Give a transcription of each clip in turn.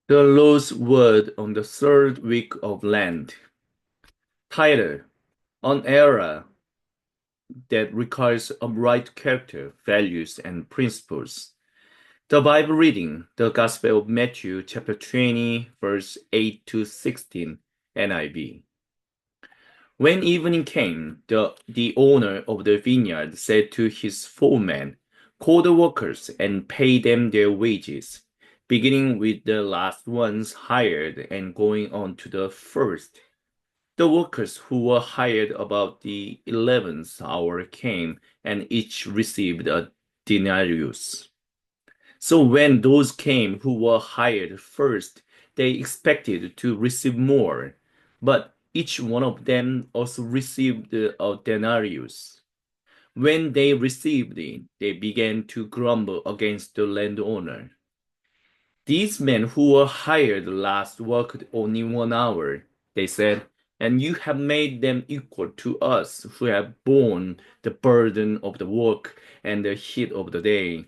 The Lord's Word on the third week of Lent. Title: An Era that requires upright character, values, and principles. The Bible reading, the Gospel of Matthew, chapter 20, verse 8 to 16, NIV. When evening came, the owner of the vineyard said to his foreman, "Call the workers and pay them their wages, beginning with the last ones hired and going on to the first." The workers who were hired about the 11th hour came, and each received a denarius. So when those came who were hired first, they expected to receive more, but each one of them also received a denarius. When they received it, they began to grumble against the landowner. "These men who were hired last worked only 1 hour," they said, "and you have made them equal to us who have borne the burden of the work and the heat of the day."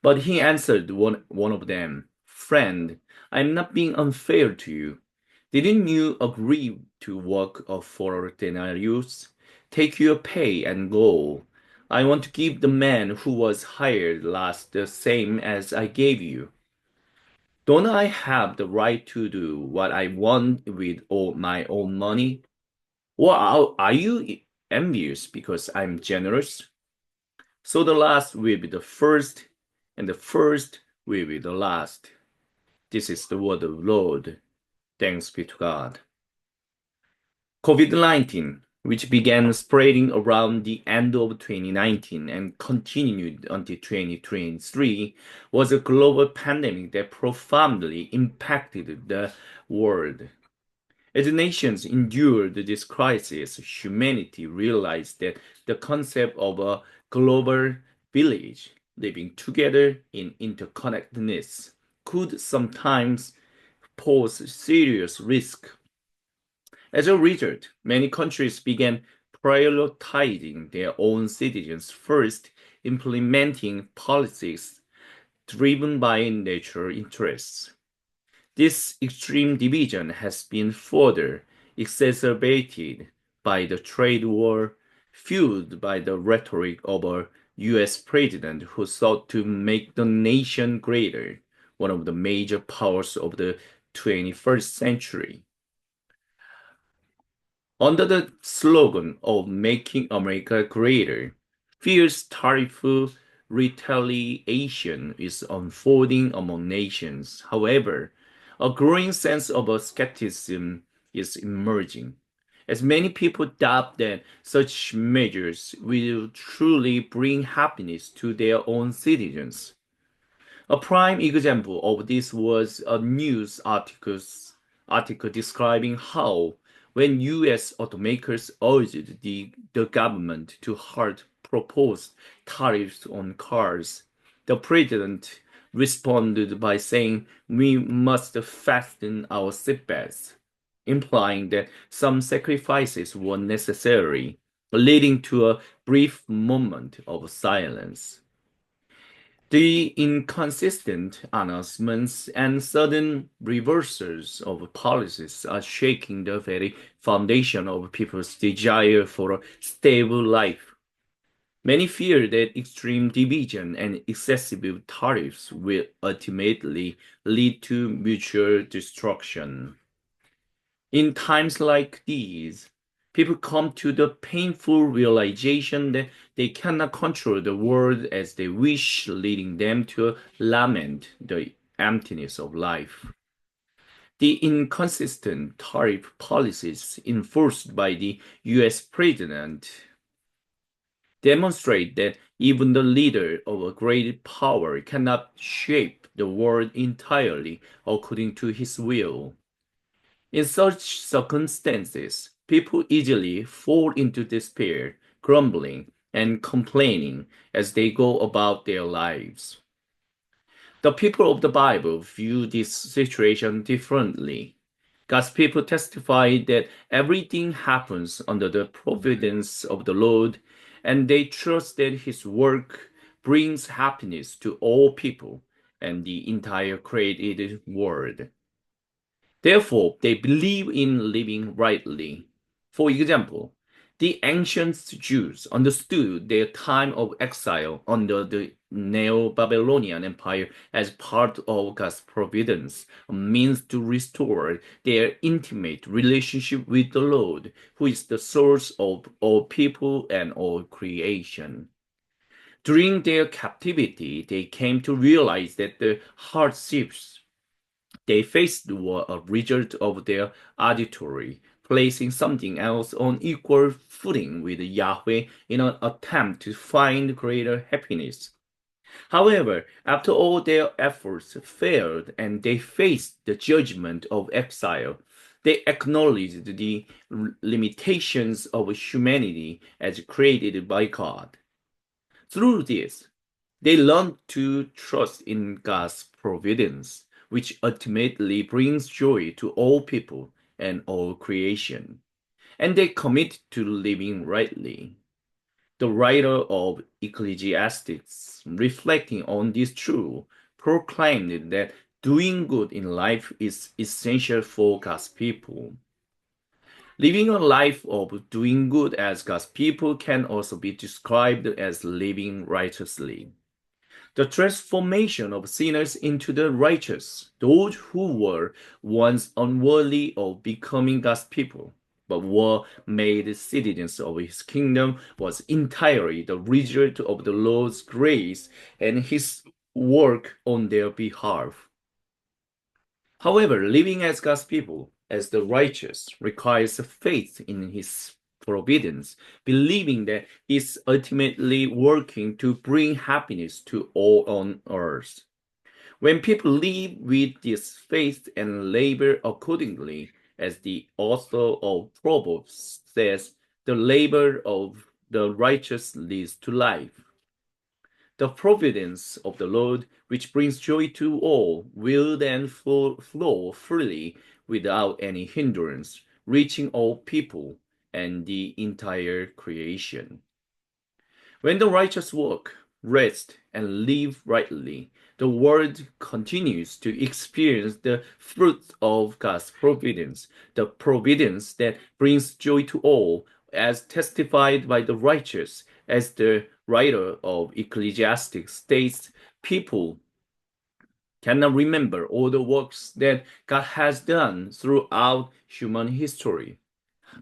But he answered one of them, "Friend, I am not being unfair to you. Didn't you agree to work for a denarius? Take your pay and go. I want to give the man who was hired last the same as I gave you. Don't I have the right to do what I want with all my own money? Or are you envious because I'm generous? So the last will be the first, and the first will be the last." This is the word of the Lord. Thanks be to God. COVID-19, which began spreading around the end of 2019 and continued until 2023, was a global pandemic that profoundly impacted the world. As nations endured this crisis, humanity realized that the concept of a global village living together in interconnectedness could sometimes pose serious risk. As a result, many countries began prioritizing their own citizens first, implementing policies driven by natural interests. This extreme division has been further exacerbated by the trade war, fueled by the rhetoric of a US president who sought to make the nation greater, one of the major powers of the 21st century. Under the slogan of "Making America Greater," fierce tariff retaliation is unfolding among nations. However, a growing sense of skepticism is emerging, as many people doubt that such measures will truly bring happiness to their own citizens. A prime example of this was a news article describing how, when US automakers urged the government to halt proposed tariffs on cars, the president responded by saying, "We must fasten our seatbelts," implying that some sacrifices were necessary, leading to a brief moment of silence. The inconsistent announcements and sudden reversals of policies are shaking the very foundation of people's desire for a stable life. Many fear that extreme division and excessive tariffs will ultimately lead to mutual destruction. In times like these, people come to the painful realization that they cannot control the world as they wish, leading them to lament the emptiness of life. The inconsistent tariff policies enforced by the US president demonstrate that even the leader of a great power cannot shape the world entirely according to his will. In such circumstances, people easily fall into despair, grumbling, and complaining as they go about their lives. The people of the Bible view this situation differently. God's people testify that everything happens under the providence of the Lord, and they trust that His work brings happiness to all people, and the entire created world. Therefore, they believe in living rightly. For example, the ancient Jews understood their time of exile under the Neo-Babylonian Empire as part of God's providence, a means to restore their intimate relationship with the Lord, who is the source of all people and all creation. During their captivity, they came to realize that the hardships they faced were a result of their auditory, placing something else on equal footing with Yahweh in an attempt to find greater happiness. However, after all their efforts failed and they faced the judgment of exile, they acknowledged the limitations of humanity as created by God. Through this, they learn to trust in God's providence, which ultimately brings joy to all people and all creation, and they commit to living rightly. The writer of Ecclesiastes, reflecting on this truth, proclaimed that doing good in life is essential for God's people. Living a life of doing good as God's people can also be described as living righteously. The transformation of sinners into the righteous, those who were once unworthy of becoming God's people, but were made citizens of his kingdom, was entirely the result of the Lord's grace and his work on their behalf. However, living as God's people, as the righteous, requires faith in his providence, believing that he is ultimately working to bring happiness to all on earth. When people live with this faith and labor accordingly, as the author of Proverbs says, the labor of the righteous leads to life. The providence of the Lord, which brings joy to all, will then flow freely without any hindrance, reaching all people and the entire creation. When the righteous work, rest, and live rightly, the world continues to experience the fruit of God's providence, the providence that brings joy to all, as testified by the righteous, as the writer of Ecclesiastes states, people cannot remember all the works that God has done throughout human history.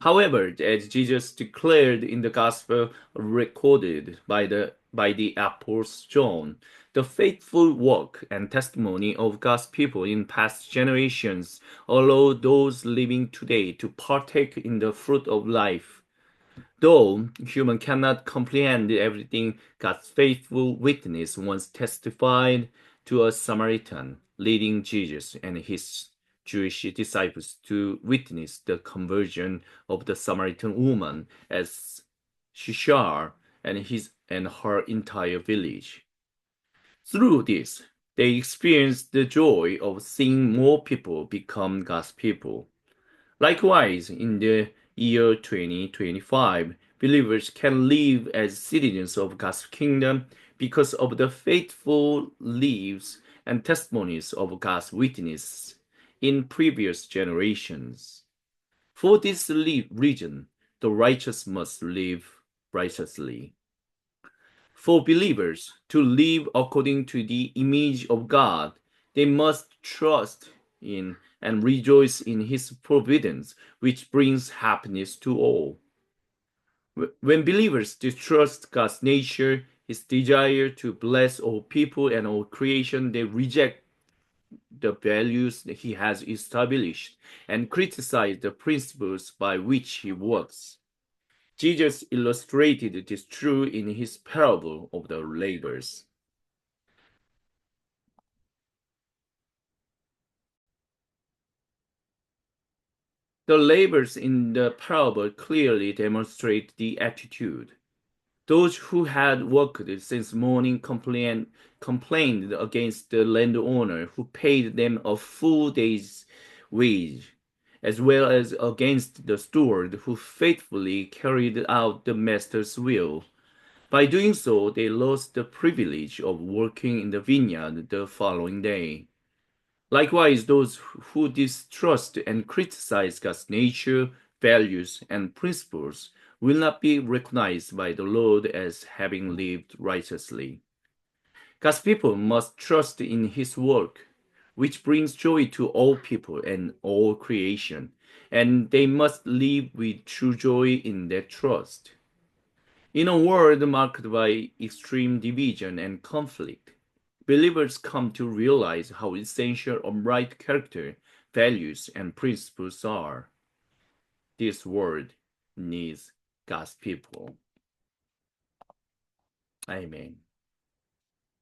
However, as Jesus declared in the gospel recorded by the apostle John, the faithful work and testimony of God's people in past generations allow those living today to partake in the fruit of life. Though human cannot comprehend everything, God's faithful witness once testified to a Samaritan, leading Jesus and his Jewish disciples to witness the conversion of the Samaritan woman as Shishar and her entire village. Through this, they experienced the joy of seeing more people become God's people. Likewise, in the year 2025, believers can live as citizens of God's kingdom because of the faithful lives and testimonies of God's witness in previous generations. For this reason, the righteous must live righteously. For believers to live according to the image of God, they must trust in and rejoice in his providence, which brings happiness to all. When believers distrust God's nature, his desire to bless all people and all creation, they reject the values that he has established and criticize the principles by which he works. Jesus illustrated this truth in his parable of the laborers. The labors in the parable clearly demonstrate the attitude. Those who had worked since morning complained against the landowner who paid them a full day's wage, as well as against the steward who faithfully carried out the master's will. By doing so, they lost the privilege of working in the vineyard the following day. Likewise, those who distrust and criticize God's nature, values, and principles will not be recognized by the Lord as having lived righteously. God's people must trust in His work, which brings joy to all people and all creation, and they must live with true joy in that trust. In a world marked by extreme division and conflict, believers come to realize how essential a right character, values, and principles are. This world needs God's people. Amen.